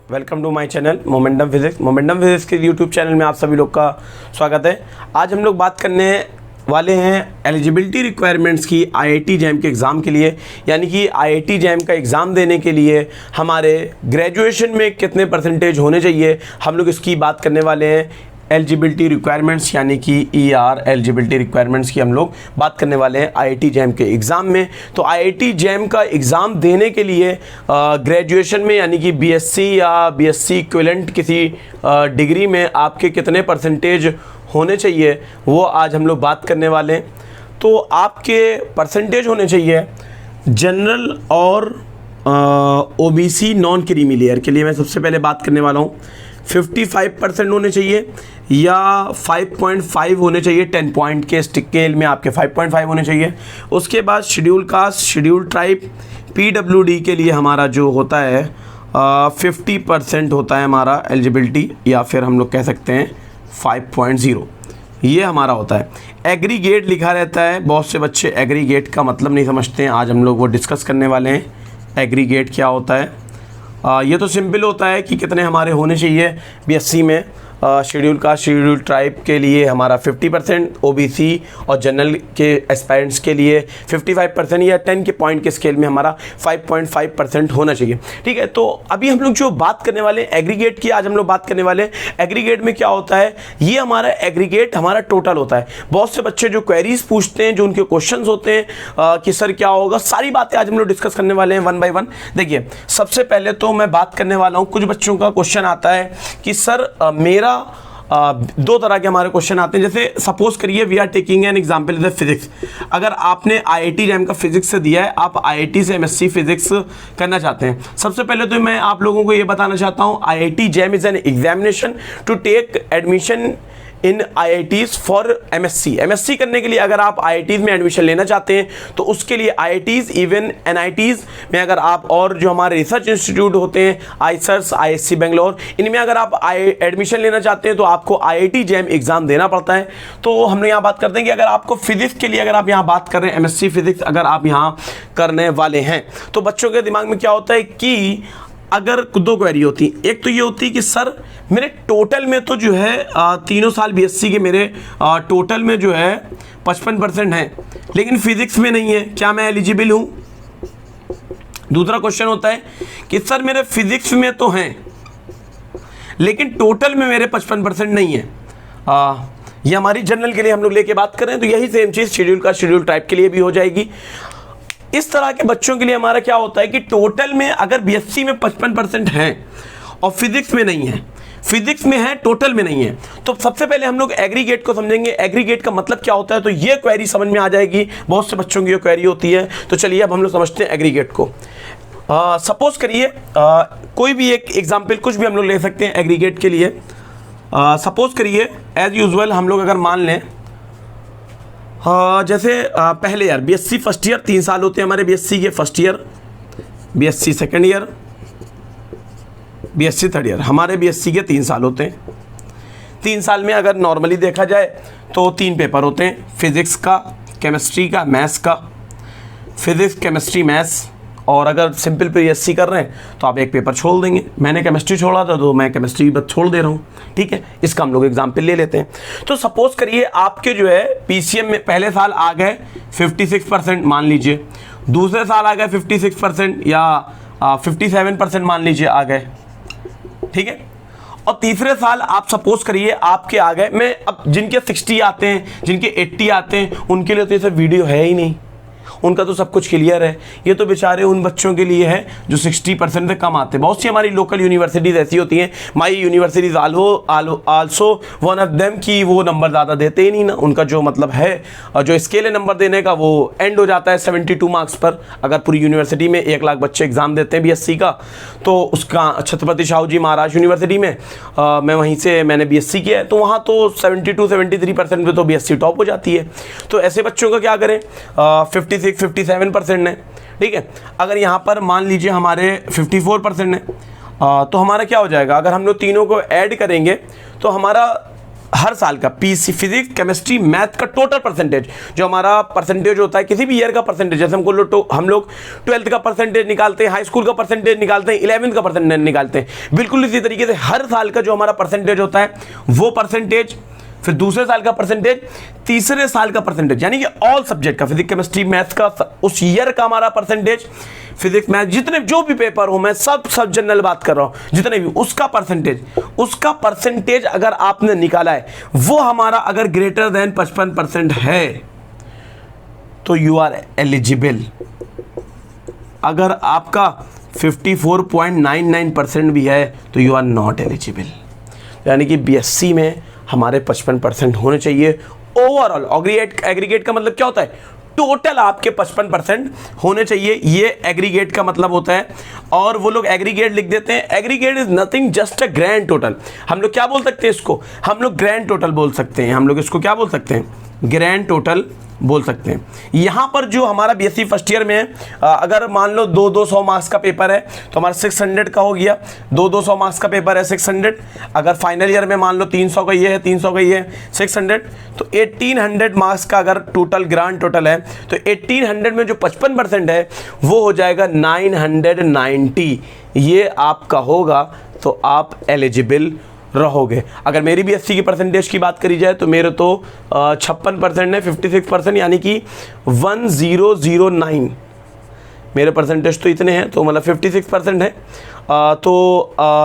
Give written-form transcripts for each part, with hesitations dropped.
Welcome to my channel momentum physics. Momentum physics के YouTube channel में आप सभी लोग का स्वागत है। आज हम लोग बात करने वाले हैं एलिजिबिलिटी रिक्वायरमेंट्स की आईआईटी जैम के एग्ज़ाम के लिए, यानी कि आईआईटी जैम का एग्ज़ाम देने के लिए हमारे ग्रेजुएशन में कितने परसेंटेज होने चाहिए, हम लोग इसकी बात करने वाले हैं। एलिजिबिलिटी रिक्वायरमेंट्स यानी कि ईआर एलिजिबिलिटी रिक्वायरमेंट्स की हम लोग बात करने वाले हैं आईआईटी जैम के एग्ज़ाम में। तो आईआईटी जैम का एग्ज़ाम देने के लिए ग्रेजुएशन में यानी कि बीएससी या बीएससी इक्विवेलेंट किसी डिग्री में आपके कितने परसेंटेज होने चाहिए वो आज हम लोग बात करने वाले हैं। तो आपके परसेंटेज होने चाहिए जनरल और ओबीसी नॉन क्रीमी लेयर के लिए। मैं सबसे पहले बात करने वाला हूँ 55% होने चाहिए या 5.5 होने चाहिए। 10 पॉइंट के स्केल में आपके 5.5 होने चाहिए। उसके बाद schedule caste, schedule tribe, PWD के लिए हमारा जो होता है 50% होता है हमारा एलिजिबिलिटी, या फिर हम लोग कह सकते हैं 5.0 ये हमारा होता है। एग्रीगेट लिखा रहता है, बहुत से बच्चे एग्रीगेट का मतलब नहीं समझते हैं, आज हम लोग वो डिस्कस करने वाले हैं। एग्रीगेट क्या होता है? ये तो सिंपल होता है कि कितने हमारे होने चाहिए बीएससी में। शेड्यूल कास्ट, शेड्यूल ट्राइब के लिए हमारा 50%, ओबीसी और जनरल के एस्पायरेंट्स के लिए 55% या 10 के पॉइंट के स्केल में हमारा 5.5% होना चाहिए। ठीक है, तो अभी हम लोग जो बात करने वाले हैं एग्रीगेट की, आज हम लोग बात करने वाले हैं एग्रीगेट में क्या होता है। ये हमारा एग्रीगेट हमारा टोटल होता है। बहुत से बच्चे जो क्वेरीज पूछते हैं, जो उनके क्वेश्चंस होते हैं कि सर क्या होगा, सारी बातें आज हम लोग डिस्कस करने वाले हैं वन बाय वन। देखिए, सबसे पहले तो मैं बात करने वाला हूँ, कुछ बच्चों का क्वेश्चन आता है कि सर मेरा दो तरह के हमारे क्वेश्चन आते हैं। जैसे सपोज करिए we are taking an example is physics. अगर आपने आईआईटी जैम का फिजिक्स से दिया है, आप आईआईटी से एमएससी फिजिक्स करना चाहते हैं, सबसे पहले तो मैं आप लोगों को ये बताना चाहता हूँ IIT JAM is an examination to take admission in IITs for MSc. MSc करने के लिए अगर आप आईआईटीज में एडमिशन लेना चाहते हैं तो उसके लिए आईआईटीज, इवन एनआईटीज में अगर आप, और जो हमारे रिसर्च इंस्टीट्यूट होते हैं आईसर्स, आईएससी बेंगलोर, इनमें अगर आप एडमिशन लेना चाहते हैं तो आपको आईआईटी जैम एग्जाम देना पड़ता है। तो हमने यहाँ बात करते हैं कि अगर आपको फिजिक्स के लिए, अगर आप यहाँ बात कर रहे हैं एमएससी फिजिक्स अगर आप यहाँ करने वाले हैं, तो बच्चों के दिमाग में क्या होता है कि अगर दो क्वेरी होती, एक तो ये होती है कि सर मेरे टोटल में तो जो है तीनों साल बीएससी के मेरे टोटल में जो है 55% है, लेकिन फिजिक्स में नहीं है, क्या मैं एलिजिबल हूँ? दूसरा क्वेश्चन होता है कि सर मेरे फिजिक्स में तो हैं लेकिन टोटल में मेरे 55% नहीं है। ये हमारी जनरल के लिए हम लोग लेके बात कर रहे हैं, तो यही सेम चीज़ शेड्यूल का शेड्यूल टाइप के लिए भी हो जाएगी। इस तरह के बच्चों के लिए हमारा क्या होता है कि टोटल में अगर बीएससी में 55% है और फिजिक्स में नहीं है, फिजिक्स में है टोटल में नहीं है, तो सबसे पहले हम लोग एग्रीगेट को समझेंगे। एग्रीगेट का मतलब क्या होता है, तो ये क्वेरी समझ में आ जाएगी, बहुत से बच्चों की ये क्वेरी होती है। तो चलिए अब हम लोग समझते हैं एग्रीगेट को। सपोज करिए कोई भी एक एग्जाम्पल, कुछ भी हम लोग ले सकते हैं एग्रीगेट के लिए। सपोज करिए एज यूजुअल हम लोग अगर मान लें जैसे पहले ईयर बीएससी फर्स्ट ईयर 3 साल होते हैं हमारे बीएससी के, first year, BSc second year, BSc third year, हमारे बीएससी के 3 साल होते हैं। 3 साल में अगर नॉर्मली देखा जाए तो 3 पेपर होते हैं, फिजिक्स का, केमिस्ट्री का, मैथ्स का। फिजिक्स, केमिस्ट्री, मैथ्स, और अगर सिंपल बीएससी कर रहे हैं तो आप एक पेपर छोड़ देंगे। मैंने केमिस्ट्री छोड़ा था तो मैं केमिस्ट्री बस छोड़ दे रहा हूँ। ठीक है, इसका हम लोग एग्जाम्पल ले लेते हैं। तो सपोज करिए आपके जो है पीसीएम में पहले साल आ गए 56% मान लीजिए, दूसरे साल आ गए 56% या 57% मान लीजिए आ गए। ठीक है, और तीसरे साल आप सपोज करिए आपके आ गए, मैं अब जिनके 60 आते हैं, जिनके 80 आते हैं, उनके लिए तो ये सब वीडियो है ही नहीं, उनका तो सब कुछ क्लियर है। ये तो बेचारे उन बच्चों के लिए है जो 60% से कम आते हैं। बहुत सी हमारी लोकल यूनिवर्सिटीज़ ऐसी होती हैं, my universities also one of them, कि वो नंबर ज़्यादा देते ही नहीं ना, उनका जो मतलब है और जो स्केल है नंबर देने का वो एंड हो जाता है 72 मार्क्स पर। अगर पूरी यूनिवर्सिटी में 1 लाख बच्चे एग्ज़ाम देते हैं बीएससी का, तो उसका छत्रपति शाहू जी महाराज यूनिवर्सिटी में मैं वहीं से मैंने बीएससी किया है, तो वहाँ तो 72-73% में तो बीएससी टॉप हो जाती है। तो ऐसे बच्चों का क्या करें, 56-57% है। ठीक है, अगर यहाँ पर मान लीजिए हमारे 54% है, तो हमारा क्या हो जाएगा, अगर हम लोग तीनों को ऐड करेंगे तो हमारा हर साल का पीसी फिजिक्स केमिस्ट्री मैथ का टोटल परसेंटेज, जो हमारा परसेंटेज होता है किसी भी ईयर का परसेंटेज, जैसे हम लोग 12th का परसेंटेज निकालते हैं, हाई स्कूल का परसेंटेज निकालते हैं, 11th का परसेंटेज निकालते हैं, बिल्कुल इसी तरीके से हर साल का जो हमारा परसेंटेज होता है वो परसेंटेज, फिर दूसरे साल का परसेंटेज, तीसरे साल का परसेंटेज, यानी कि ऑल सब्जेक्ट का फिजिक्स केमिस्ट्री मैथ्स का उस ईयर का हमारा परसेंटेज, फिजिक्स मैथ जितने जो भी पेपर हो, मैं सब जनरल बात कर रहा हूं, जितने भी उसका परसेंटेज अगर आपने निकाला है वो हमारा अगर ग्रेटर देन 55% है तो यू आर एलिजिबल। अगर आपका 54.99% भी है तो यू आर नॉट एलिजिबल। यानी कि बीएससी में हमारे 55% होने चाहिए ओवरऑल। एग्रीगेट का मतलब क्या होता है, टोटल आपके 55% होने चाहिए, ये एग्रीगेट का मतलब होता है। और वो लोग एग्रीगेट लिख देते हैं, aggregate is nothing just a grand total. हम लोग क्या बोल सकते हैं इसको, हम लोग ग्रैंड टोटल बोल सकते हैं, हम लोग इसको क्या बोल सकते हैं, ग्रैंड टोटल बोल सकते हैं। यहां पर जो हमारा बीएससी फर्स्ट ईयर में है, अगर मान लो 200 मार्क्स का पेपर है तो हमारा 600 का हो गया, 200 मार्क्स का पेपर है 600। अगर फाइनल ईयर में मान लो 300 का ये है, 300 का ये है 600, तो 1800 मार्क्स का अगर टोटल ग्रांड टोटल है तो 1800 में जो 55% है वो हो जाएगा 990। ये आपका होगा तो आप एलिजिबल रहोगे। अगर मेरी बीएससी की परसेंटेज की बात करी जाए तो मेरे तो 56% है, 56%, यानी कि 1009 मेरे परसेंटेज तो इतने हैं, तो मतलब 56% है।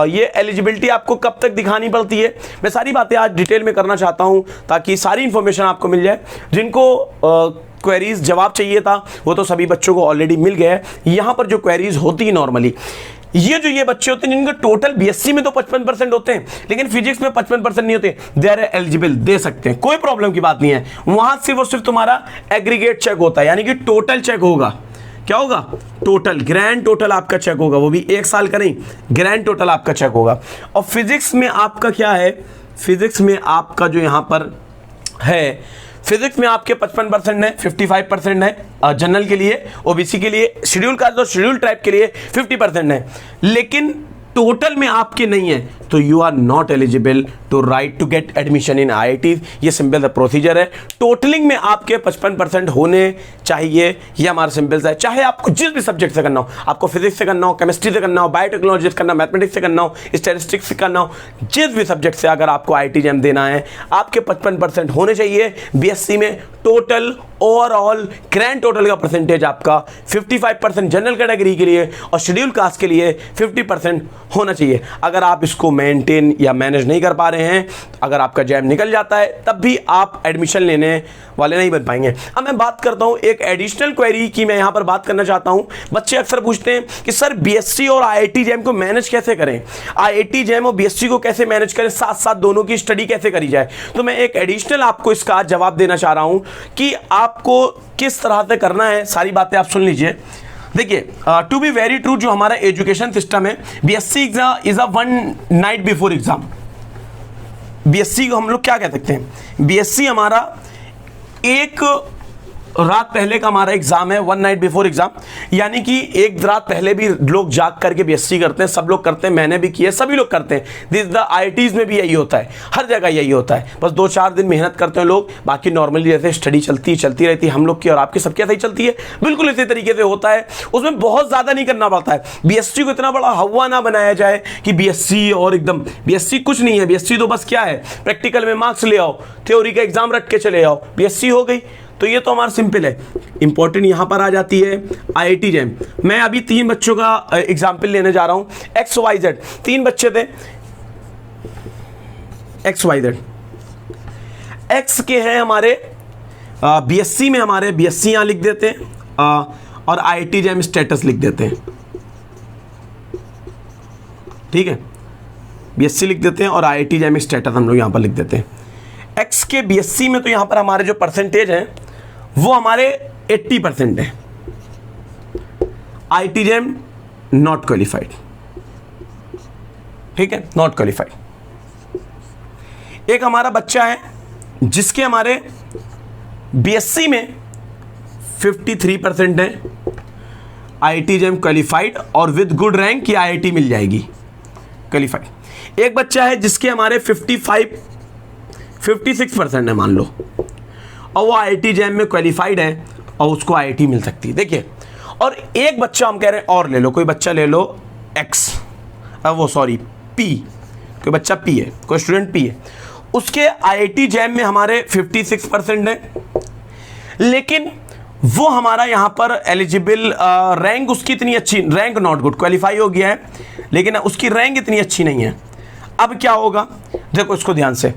ये एलिजिबिलिटी आपको कब तक दिखानी पड़ती है, मैं सारी बातें आज डिटेल में करना चाहता हूं ताकि सारी इंफॉर्मेशन आपको मिल जाए। जिनको क्वेरीज जवाब चाहिए था वो तो सभी बच्चों को ऑलरेडी मिल गया है। यहाँ पर जो क्वेरीज होती है नॉर्मली, ये बच्चे होते हैं जिनका टोटल बीएससी में तो 55% होते हैं लेकिन फिजिक्स में 55% नहीं होते, दे आर एलिजिबल, दे सकते हैं, कोई प्रॉब्लम की बात नहीं है। वहां सिर्फ और सिर्फ तुम्हारा एग्रीगेट चेक होता है, यानी कि टोटल चेक होगा। क्या होगा, टोटल, ग्रैंड टोटल आपका चेक होगा, वो भी एक साल का नहीं, ग्रैंड टोटल आपका चेक होगा। और फिजिक्स में आपका क्या है, फिजिक्स में आपका जो यहां पर है, फिजिक्स में आपके 55% है, 55% है जनरल के लिए, ओबीसी के लिए, शेड्यूल कास्ट और शेड्यूल ट्राइब के लिए 50% है, लेकिन टोटल में आपके नहीं है तो you are not eligible to write to get admission in IIT. ये सिंपल सा प्रोसीजर है। टोटलिंग में आपके 55% होने चाहिए, ये हमारा सिंपल सा है। चाहे आपको जिस भी सब्जेक्ट से करना हो, आपको फिजिक्स से करना हो, केमिस्ट्री से करना हो, बायोटेक्नोलॉजी से करना हो, मैथमेटिक्स से करना हो, स्टैटिस्टिक्स से करना हो, जिस भी सब्जेक्ट से अगर आपको आईआईटी जैम देना है, आपके 55% होने चाहिए। बीएससी में टोटल ओवरऑल ग्रैंड टोटल का परसेंटेज आपका 55% जनरल कैटेगरी के लिए और शेड्यूल कास्ट के लिए 50% होना चाहिए। अगर आप इसको मेंटेन या मैनेज नहीं कर पा रहे हैं, अगर आपका जैम निकल जाता है, तब भी आप एडमिशन लेने वाले नहीं बन पाएंगे। अब मैं बात करता हूं एक एडिशनल क्वेरी की, मैं यहां पर बात करना चाहता हूं। बच्चे अक्सर पूछते हैं कि सर बीएससी और आईआईटी जैम को मैनेज कैसे करें, आईआईटी जैम और बीएससी को कैसे मैनेज करें, साथ साथ दोनों की स्टडी कैसे करी जाए। तो मैं एक एडिशनल आपको इसका जवाब देना चाह रहा हूं कि आपको किस तरह से करना है। सारी बातें आप सुन लीजिए। देखिए, टू बी वेरी ट्रू, जो हमारा एजुकेशन सिस्टम है, BSc is a one night before exam. BSc को हम लोग क्या कह सकते हैं, बीएससी हमारा एक रात पहले का हमारा एग्जाम है, वन नाइट बिफोर एग्जाम, यानी कि एक रात पहले भी लोग जाग करके बीएससी करते हैं, सब लोग करते हैं, मैंने भी किया, सभी लोग करते हैं। दिस द आईआईटीज में भी यही होता है, हर जगह यही होता है। बस 2-4 दिन मेहनत करते हैं लोग, बाकी नॉर्मली जैसे स्टडी चलती रहती है, हम लोग की और आपकी सबकी ऐसे ही चलती है, बिल्कुल इसी तरीके से होता है। उसमें बहुत ज़्यादा नहीं करना पड़ता है। बीएससी को इतना बड़ा हवा ना बनाया जाए कि बीएससी और एकदम, बीएससी कुछ नहीं है। बीएससी तो बस क्या है, प्रैक्टिकल में मार्क्स ले आओ, थ्योरी का एग्जाम रख के चले आओ, बीएससी हो गई। तो ये तो हमारा सिंपल है। इंपॉर्टेंट यहां पर आ जाती है आईआईटी जैम। मैं अभी 3 बच्चों का एग्जाम्पल लेने जा रहा हूं, XYZ, 3 बच्चे थे, XYZ। X के हैं हमारे बीएससी में, हमारे बीएससी यहां लिख देते हैं और आईआईटी जैम स्टेटस लिख देते हैं, ठीक है। बीएससी लिख देते हैं और आईआईटी जैम स्टेटस हम लोग यहां पर लिख देते हैं। X के बीएससी में तो यहां पर हमारे जो परसेंटेज हैं वो हमारे 80% है। आईआईटी जैम नॉट क्वालिफाइड, ठीक है, नॉट क्वालिफाइड। एक हमारा बच्चा है जिसके हमारे बीएससी में 53% है, आईआईटी जैम क्वालिफाइड और विद गुड रैंक की आईआईटी मिल जाएगी, क्वालिफाइड। एक बच्चा है जिसके हमारे 56% है मान लो, और वो IIT जैम में क्वालिफाइड है और उसको IIT मिल सकती है। देखिए, और एक बच्चा हम कह रहे हैं और ले लो, कोई बच्चा ले लो X, वो सॉरी P, कोई बच्चा P है, कोई स्टूडेंट P है, उसके IIT जैम में हमारे 56% है, लेकिन वो हमारा यहाँ पर एलिजिबल रैंक उसकी इतनी अच्छी, रैंक नॉट गुड, क्वालिफाई हो गया है लेकिन उसकी रैंक इतनी अच्छी नहीं है। अब क्या होगा, देखो इसको ध्यान से,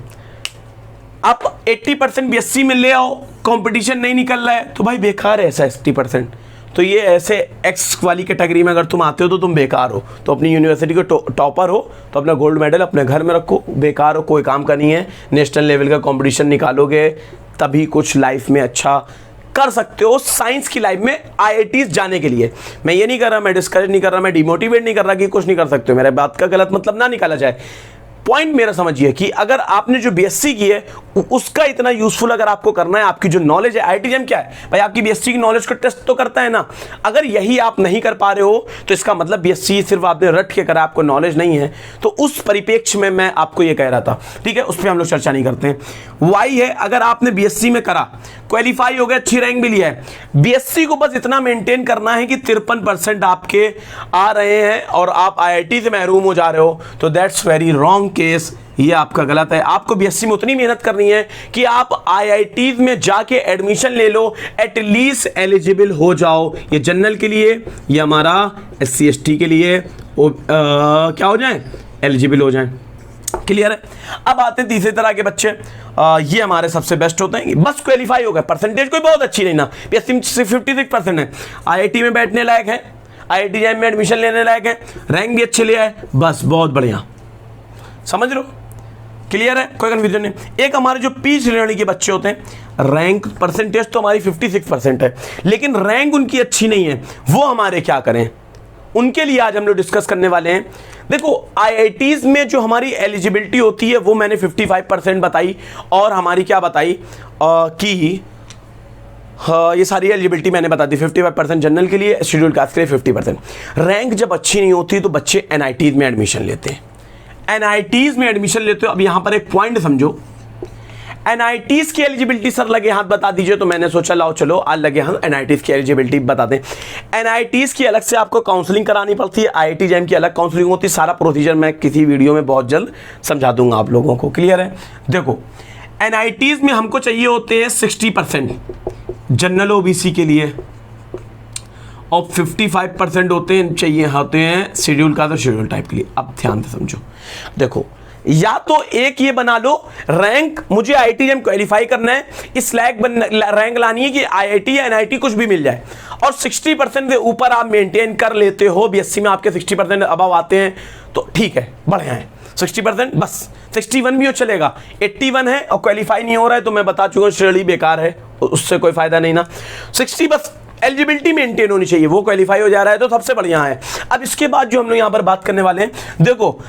आप 80% BSc में ले आओ, कंपटीशन नहीं निकल रहा है तो भाई बेकार है ऐसा 80%। तो ये ऐसे X वाली कैटेगरी में अगर तुम आते हो तो तुम बेकार हो, तो अपनी यूनिवर्सिटी को टॉपर हो तो अपना गोल्ड मेडल अपने घर में रखो, बेकार हो, कोई काम का नहीं है। नेशनल लेवल का कंपटीशन निकालोगे तभी कुछ लाइफ में अच्छा कर सकते हो, साइंस की लाइफ में IITs जाने के लिए। मैं ये नहीं कर रहा, मैं डिस्करेज नहीं कर रहा, मैं डिमोटिवेट नहीं कर रहा कि कुछ नहीं कर सकते हो, मेरे बात का गलत मतलब ना निकाला जाए। पॉइंट मेरा समझिए कि अगर आपने जो BSc की है उसका इतना यूजफुल अगर आपको करना है, आपकी जो नॉलेज है, IIT जैम क्या है भाई, आपकी BSc की नॉलेज को टेस्ट तो करता है ना। अगर यही आप नहीं कर पा रहे हो तो इसका मतलब BSc सिर्फ आपने रट के करा, आपको नॉलेज नहीं है। तो उस परिप्रेक्ष्य में मैं आपको ये कह रहा था, ठीक है, उस पर हम लोग चर्चा नहीं करते हैं। वाई है, अगर आपने BSc में करा, क्वालिफाई हो गया, अच्छी रैंक भी लिया है, BSc को बस इतना मेंटेन करना है कि 53% आपके आ रहे हैं और आप IIT से महरूम हो जा रहे हो, तो दैट्स वेरी रॉन्ग केस, ये आपका गलत है। आपको BSc में उतनी मेहनत करनी है कि आप IIT में जाके एडमिशन ले लो, एटलीस्ट एलिजिबल हो जाओ। ये जनरल के लिए, ये हमारा SC ST के लिए क्या हो जाए, एलिजिबल हो जाए। क्लियर है। अब आते हैं तीसरे तरह के बच्चे, ये हमारे सबसे बेस्ट होते हैं, बस क्वालिफाई हो गए, परसेंटेज कोई बहुत अच्छी नहीं ना, BSc में 56% है, IIT में बैठने लायक है, IIT जैम में एडमिशन लेने लायक है, रैंक भी अच्छे लिया है, बस बहुत बढ़िया, समझ लो। क्लियर है, कोई कंफ्यूजन नहीं। एक हमारे जो P श्रेणी के बच्चे होते हैं, रैंक परसेंटेज तो हमारी 56% है लेकिन रैंक उनकी अच्छी नहीं है, वो हमारे क्या करें, उनके लिए आज हम लोग डिस्कस करने वाले हैं। देखो IITs में जो हमारी एलिजिबिलिटी होती है वो मैंने 55% बताई, और हमारी क्या बताई कि ये सारी एलिजिबिलिटी मैंने बता दी, 55% जनरल के लिए, शेड्यूल कास्ट के लिए 50%। रैंक जब अच्छी नहीं होती तो बच्चे NITs में एडमिशन लेते हैं, NITs में एडमिशन लेते हो। अब यहां पर एक पॉइंट समझो, NITs की एलिजिबिलिटी सर लगे हाथ बता दीजिए, तो मैंने सोचा लाओ चलो आज लगे हाथ NITs की एलिजिबिलिटी बता दें। NITs की अलग से आपको काउंसलिंग करानी पड़ती है, IIT जैम की अलग काउंसलिंग होती है, सारा प्रोसीजर मैं किसी वीडियो में बहुत जल्द समझा दूंगा आप लोगों को। क्लियर है। देखो NITs में हमको चाहिए होते हैं 60% जनरल OBC के लिए, और 55% होते हैं शेड्यूल का, तो शेड्यूल टाइप के लिए। अब ध्यान से समझो, देखो या तो एक ये बना लो, रैंक मुझे IIT जैम क्वालिफाई करना है, इस लायक रैंक लानी है कि IIT या NIT कुछ भी मिल जाए, और 60% से ऊपर आप मेंटेन कर लेते हो, BSc में आपके 60% अबव आते हैं तो ठीक है, बढ़िया है। 60% बस, 61 भी हो चलेगा, 81 है और क्वालिफाई नहीं हो रहा है तो मैं बता चुका हूँ श्रेणी बेकार है, उससे कोई फायदा नहीं ना। 60 बस एलिजिबिलिटी मेंटेन होनी चाहिए, वो क्वालिफाई हो जा रहा है तो सबसे बढ़िया है। अब इसके बाद जो हम लोग यहाँ पर बात करने वाले हैं, देखो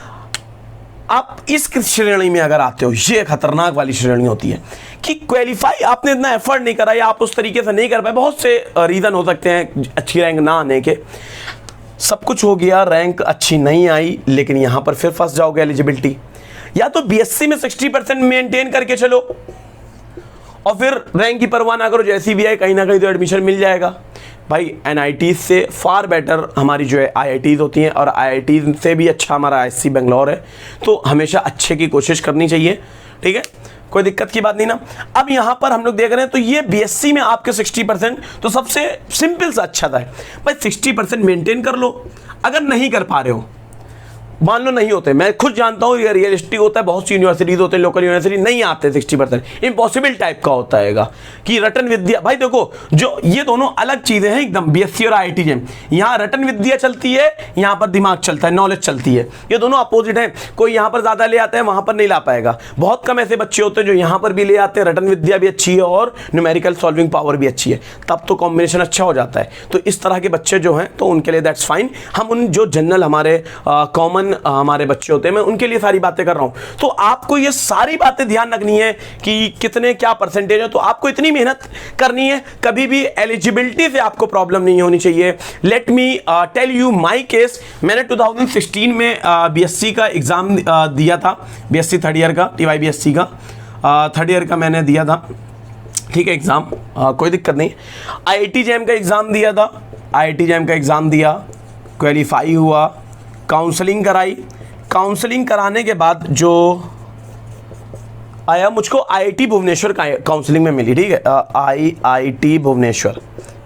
आप इस श्रेणी में अगर आते हो, ये खतरनाक वाली श्रेणी होती है कि क्वालिफाई आपने इतना एफर्ट नहीं करा या आप उस तरीके से नहीं कर पाए, बहुत से रीज़न हो सकते हैं अच्छी रैंक ना आने के, सब कुछ हो गया, रैंक अच्छी नहीं आई, लेकिन यहाँ पर फिर फंस जाओगे एलिजिबिलिटी। या तो BSc में 60% मेंटेन करके चलो और फिर रैंक की परवाह ना करो, जैसी भी आए कहीं ना कहीं तो एडमिशन मिल जाएगा। भाई NITs से फार बेटर हमारी जो है IITs होती हैं, और IITs से भी अच्छा हमारा ISC बेंगलोर है, तो हमेशा अच्छे की कोशिश करनी चाहिए, ठीक है, कोई दिक्कत की बात नहीं ना। अब यहाँ पर हम लोग देख रहे हैं तो ये BSc में आपके 60%, तो सबसे सिंपल सा अच्छा था भाई 60% मेंटेन कर लो। अगर नहीं कर पा रहे हो, मान लो नहीं होते, मैं खुद जानता हूँ ये रियलिस्टिक होता है, बहुत सी यूनिवर्सिटीज होते हैं, लोकल यूनिवर्सिटी नहीं आते 60%, इम्पॉसिबल टाइप का होता है कि रटन विद्या। भाई देखो जो ये दोनों अलग चीजें हैं एकदम, BSc और IIT जैम, यहाँ रटन विद्या चलती है, यहाँ पर दिमाग चलता है, नॉलेज चलती है, ये दोनों अपोजिट हैं। कोई यहाँ पर ज्यादा ले आता है, वहां पर नहीं ला पाएगा। बहुत कम ऐसे बच्चे होते हैं जो यहाँ पर भी ले आते हैं, रटन विद्या भी अच्छी है और न्यूमेरिकल सॉल्विंग पावर भी अच्छी है, तब तो कॉम्बिनेशन अच्छा हो जाता है। तो इस तरह के बच्चे जो हैं तो उनके लिए दैट्स फाइन। हम उन जो जनरल हमारे कॉमन हमारे बच्चे होते हैं, मैं उनके लिए सारी बातें कर रहा हूं। तो आपको ये सारी बातें ध्यान रखनी है कि कितने क्या परसेंटेज है, तो आपको इतनी मेहनत करनी है, कभी भी एलिजिबिलिटी से आपको प्रॉब्लम नहीं होनी चाहिए। Let me tell you my case. मैंने 2016 में BSc का एग्जाम दिया था, BSc थर्ड ईयर का, TYBSc का, थर्ड ईयर का मैंने दिया था, ठीक है, एग्ज़ाम, कोई दिक्कत नहीं। आईआईटी जैम का एग्ज़ाम दिया था, आईआईटी जैम का एग्ज़ाम दिया, क्वालिफाई हुआ, काउंसलिंग कराई, काउंसलिंग कराने के बाद जो आया मुझको आईआईटी भुवनेश्वर काउंसलिंग में मिली, ठीक है, आईआईटी भुवनेश्वर,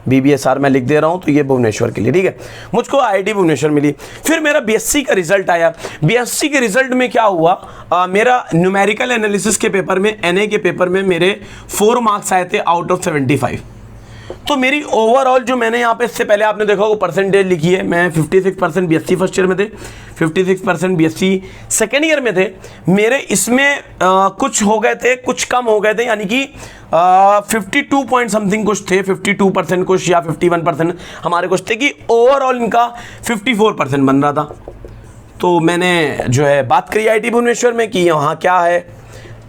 BBSR मैं लिख दे रहा हूँ तो ये भुवनेश्वर के लिए, ठीक है, मुझको आईआईटी भुवनेश्वर मिली। फिर मेरा बीएससी का रिजल्ट आया, बीएससी के रिजल्ट में क्या हुआ, मेरा न्यूमेरिकल एनालिसिस के पेपर में, NA के पेपर में मेरे 4 मार्क्स आए थे आउट ऑफ 75। तो मेरी ओवरऑल जो मैंने यहाँ पे इससे पहले आपने देखा वो परसेंटेज लिखी है, मैं 56% BSc फर्स्ट ईयर में थे, 56% BSc सेकेंड ईयर में थे। मेरे इसमें कुछ हो गए थे, कुछ कम हो गए थे, यानी कि 52 पॉइंट समथिंग कुछ थे, 52% कुछ या 51% हमारे कुछ थे, कि ओवरऑल इनका 54% बन रहा था। तो मैंने जो है बात करी आईआईटी भुवनेश्वर में कि वहाँ क्या है।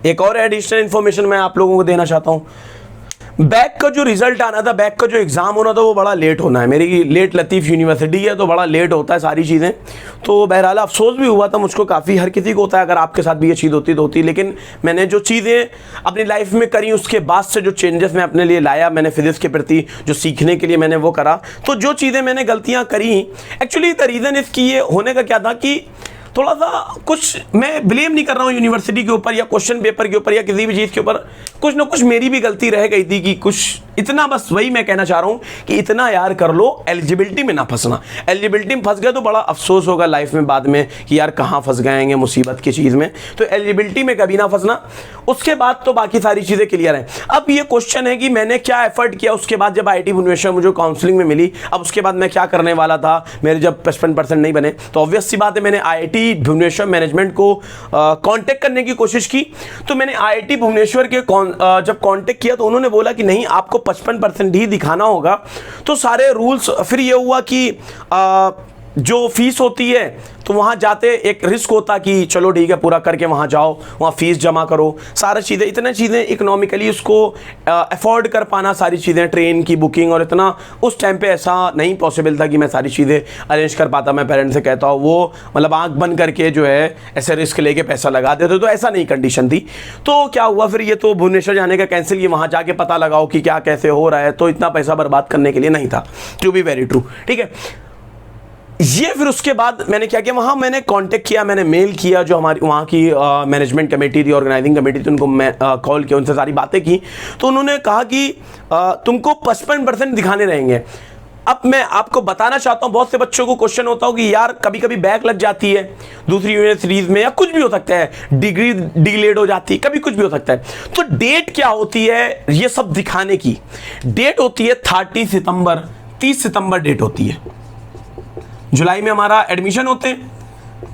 एक और एडिशनल इन्फॉर्मेशन मैं आप लोगों को देना चाहता हूँ, बैक का जो रिजल्ट आना था, बैक का जो एग्ज़ाम होना था वो बड़ा लेट होना है। मेरी लेट लतीफ़ यूनिवर्सिटी है तो बड़ा लेट होता है सारी चीज़ें। तो बहरहाल अफसोस भी हुआ था मुझको काफ़ी, हर किसी को होता है, अगर आपके साथ भी ये चीज़ होती तो होती। लेकिन मैंने जो चीज़ें अपनी लाइफ में करी उसके बाद से जो चेंजेस मैं अपने लिए लाया, मैंने फिजिक्स के प्रति जो सीखने के लिए मैंने वो करा। तो जो चीज़ें मैंने गलतियाँ करी, एक्चुअली द रीज़न इसकी ये होने का क्या था कि थोड़ा सा कुछ, मैं ब्लेम नहीं कर रहा हूँ यूनिवर्सिटी के ऊपर या क्वेश्चन पेपर के ऊपर या किसी भी चीज़ के ऊपर, कुछ ना कुछ मेरी भी गलती रह गई थी कि कुछ इतना, बस वही मैं कहना चाह रहा हूँ कि इतना यार कर लो, एलिजिबिलिटी में ना फंसना। एलिजिबिलिटी में फंस गए तो बड़ा अफसोस होगा लाइफ में बाद में कि यार कहाँ फंस गएंगे मुसीबत की चीज़ में। तो एलिजिबिलिटी में कभी ना फंसना, उसके बाद तो बाकी सारी चीज़ें क्लियर हैं। अब ये क्वेश्चन है कि मैंने क्या एफर्ट किया उसके बाद जब आईआईटी भुवनेश्वर मुझे काउंसलिंग में मिली। अब उसके बाद मैं क्या करने वाला था, मेरे जब 55% नहीं बने तो ऑब्वियस सी बात है मैंने आईआईटी भुवनेश्वर मैनेजमेंट को कांटेक्ट करने की कोशिश की। तो मैंने आईआईटी भुवनेश्वर के जब कांटेक्ट किया तो उन्होंने बोला कि नहीं, आपको 55% ही दिखाना होगा। तो सारे रूल्स, फिर ये हुआ कि जो फीस होती है तो वहाँ जाते एक रिस्क होता कि चलो ठीक है पूरा करके वहाँ जाओ, वहाँ फीस जमा करो, सारी चीज़ें, इतनी चीज़ें इकोनॉमिकली उसको अफोर्ड कर पाना, सारी चीज़ें, ट्रेन की बुकिंग और इतना, उस टाइम पे ऐसा नहीं पॉसिबल था कि मैं सारी चीज़ें अरेंज कर पाता। मैं पेरेंट्स से कहता हूँ वो मतलब आँख बंद करके जो है ऐसे रिस्क लेके पैसा लगा देते, तो ऐसा नहीं कंडीशन थी। तो क्या हुआ फिर, ये तो भुवनेश्वर जाने का कैंसिल, ये वहाँ जाके पता लगाओ कि क्या कैसे हो रहा है, तो इतना पैसा बर्बाद करने के लिए नहीं था, टू बी वेरी ट्रू, ठीक है। ये फिर उसके बाद मैंने क्या किया, वहाँ मैंने कांटेक्ट किया, मैंने मेल किया जो हमारी वहाँ की मैनेजमेंट कमेटी थी, ऑर्गेनाइजिंग कमेटी थी, उनको मैं कॉल किया, उनसे सारी बातें की। तो उन्होंने कहा कि तुमको 55% दिखाने रहेंगे। अब मैं आपको बताना चाहता हूँ, बहुत से बच्चों को क्वेश्चन होता हो कि यार कभी कभी बैक लग जाती है दूसरी यूनिवर्सिटीज़ में, या कुछ भी हो सकता है, डिग्री डिलेड हो जाती है, कभी कुछ भी हो सकता है। तो डेट क्या होती है ये सब दिखाने की, डेट होती है 30 सितंबर, 30 सितंबर डेट होती है। जुलाई में हमारा एडमिशन होते हैं।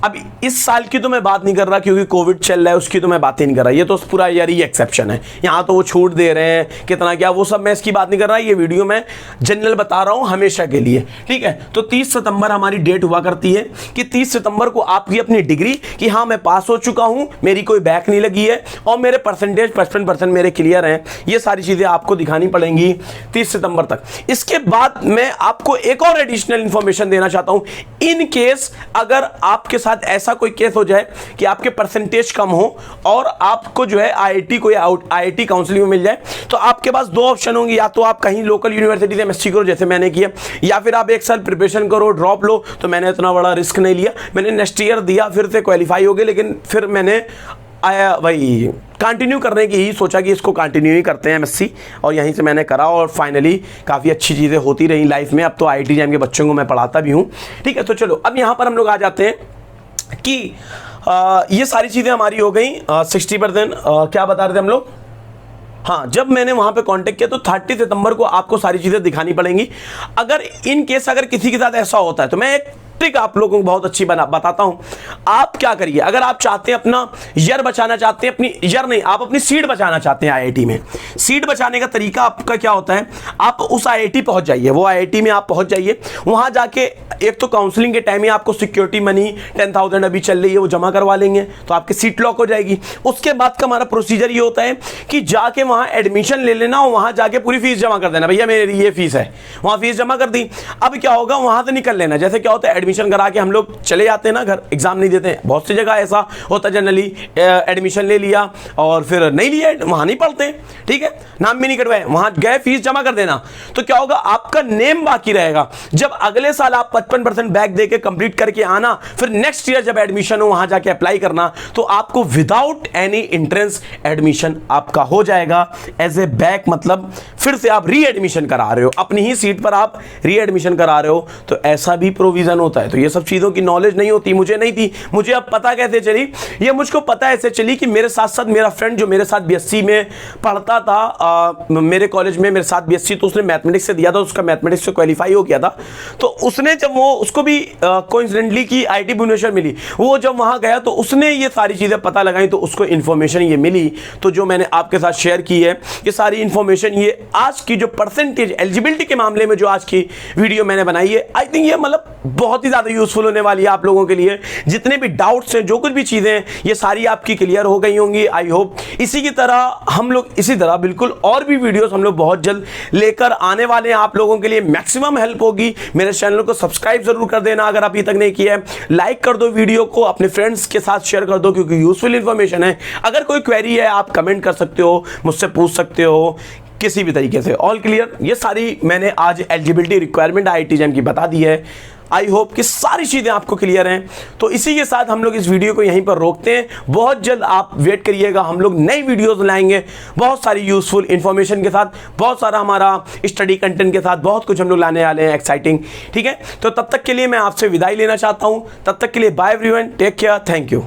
अब इस साल की तो मैं बात नहीं कर रहा क्योंकि कोविड चल रहा है, उसकी तो मैं बात ही नहीं कर रहा, ये तो पूरा यार ही एक्सेप्शन है। यहाँ तो वो छूट दे रहे हैं कितना क्या, वो सब मैं इसकी बात नहीं कर रहा, ये वीडियो मैं जनरल बता रहा हूँ हमेशा के लिए, ठीक है। तो 30 सितंबर हमारी डेट हुआ करती है कि 30 सितंबर को आपकी अपनी डिग्री कि हाँ मैं पास हो चुका हूँ, मेरी कोई बैक नहीं लगी है और मेरे परसेंटेज 55% मेरे क्लियर हैं, ये सारी चीज़ें आपको दिखानी पड़ेंगी 30 सितंबर तक। इसके बाद मैं आपको एक और एडिशनल इंफॉर्मेशन देना चाहता हूँ, इन केस अगर आपके साथ ऐसा कोई केस हो जाए कि आपके परसेंटेज कम हो और आपको जो है आईआईटी को या आईआईटी काउंसलिंग में मिल जाए, तो आपके पास दो ऑप्शन होंगे, या तो आप कहीं लोकल यूनिवर्सिटी से एमएससी करो जैसे मैंने किया, या फिर आप एक साल प्रिपरेशन करो, ड्रॉप लो। तो मैंने इतना बड़ा रिस्क नहीं लिया, मैंने नेक्स्ट ईयर दिया, फिर से क्वालिफाई हो गए, लेकिन फिर मैंने आया वही कंटिन्यू करने की ही सोचा कि इसको कंटिन्यू ही करते हैं एमएससी, और यहीं से मैंने करा और फाइनली काफ़ी अच्छी चीज़ें होती रही लाइफ में। अब तो आईआईटी जैम के बच्चों को मैं पढ़ाता भी हूँ, ठीक है। तो चलो अब यहाँ पर हम लोग आ जाते हैं कि ये सारी चीज़ें हमारी हो गई। 60% क्या बता रहे थे हम लोग, हाँ, जब मैंने वहाँ पे कांटेक्ट किया तो 30 सितंबर को आपको सारी चीज़ें दिखानी पड़ेंगी। अगर इन केस अगर किसी के साथ ऐसा होता है तो मैं एक ट्रिक आप लोगों को बहुत अच्छी बताता हूं। आप क्या करिए, अगर आप चाहते हैं अपना ईयर बचाना चाहते हैं, अपनी ईयर नहीं, आप अपनी सीट बचाना चाहते हैं आईआईटी में, सीट बचाने का तरीका आपका क्या होता है, आप उस IIT पहुंच जाइए, वो IIT में आप पहुंच जाइए। वहां जाके एक तो काउंसलिंग के टाइम में आपको सिक्योरिटी मनी 10,000 अभी चल रही है वो जमा करवा लेंगे, तो आपकी सीट लॉक हो जाएगी। उसके बाद का हमारा प्रोसीजर ये होता है कि जाके वहां एडमिशन ले लेना और वहां जाके पूरी फीस जमा कर देना, भैया मेरी ये फीस है, वहां फीस जमा कर दी। अब क्या होगा, वहां से निकल लेना। जैसे क्या होता है, एडमिशन करा के हम लोग चले जाते हैं ना घर, एग्जाम नहीं देते हैं, बहुत सी जगह ऐसा होता है जनरली, एडमिशन ले लिया और फिर नहीं लिया, वहां नहीं पढ़ते, ठीक है, नाम भी नहीं कटवाए, वहां गए फीस जमा कर देना। तो क्या होगा, आपका नेम बाकी रहेगा। जब अगले साल आप 55% बैक देके कंप्लीट करके आना, फिर नेक्स्ट ईयर जब एडमिशन हो वहां जाके अप्लाई करना, तो आपको विदाउट एनी एंट्रेंस एडमिशन आपका हो जाएगा एज ए बैक, मतलब फिर से आप री एडमिशन करा रहे हो, अपनी ही सीट पर आप री एडमिशन करा रहे हो। तो ऐसा भी प्रोविजन होता है। तो ये सब चीजों की नॉलेज नहीं होती, मुझे नहीं थी। मुझे अब पता कैसे चली, ये मुझको पता ऐसे चली कि मेरे साथ साथ मेरा फ्रेंड जो मेरे साथ BSc में पढ़ता था, मेरे कॉलेज में मेरे साथ BSc, तो उसने मैथमेटिक्स से दिया था, उसका मैथमेटिक्स से क्वालिफाई हो गया था। तो उसने जब वो, उसको भी कोइंसिडेंटली की IIT भुवनेश्वर मिली, वो जब वहां गया तो उसने ये सारी चीजें पता लगाई, तो उसको इन्फॉर्मेशन ये मिली। तो जो मैंने आपके साथ शेयर की है ये सारी इन्फॉर्मेशन, ये आज की जो परसेंटेज एलिजिबिलिटी के मामले में जो आज की वीडियो मैंने बनाई है, आई थिंक ये मतलब बहुत ही ज्यादा यूजफुल होने वाली है आप लोगों के लिए। जितने भी डाउट्स हैं, जो कुछ भी चीजें हैं, ये सारी आपकी क्लियर हो गई होंगी, आई होप। इसी की तरह हम लोग, इसी तरह बिल्कुल और भी वीडियोस हम लोग बहुत जल्द लेकर आने वाले हैं आप लोगों के लिए। मैक्सिमम हेल्प होगी। मेरे चैनल को सब्सक्राइब जरूर कर देना अगर अभी तक नहीं किया है, लाइक कर दो वीडियो को, अपने फ्रेंड्स के साथ शेयर कर दो क्योंकि यूजफुल इंफॉर्मेशन है। अगर कोई क्वेरी है आप कमेंट कर सकते हो, मुझसे पूछ सकते हो किसी भी तरीके से। ऑल क्लियर, ये सारी मैंने आज एलिजिबिलिटी रिक्वायरमेंट IIT JAM की बता दी है। आई होप कि सारी चीज़ें आपको क्लियर हैं। तो इसी के साथ हम लोग इस वीडियो को यहीं पर रोकते हैं। बहुत जल्द आप वेट करिएगा, हम लोग नई वीडियोस लाएंगे बहुत सारी यूजफुल इंफॉर्मेशन के साथ, बहुत सारा हमारा स्टडी कंटेंट के साथ, बहुत कुछ हम लोग लाने वाले हैं एक्साइटिंग, ठीक है। तो तब तक के लिए मैं आपसे विदाई लेना चाहता हूं। तब तक के लिए bye everyone, take care, thank you.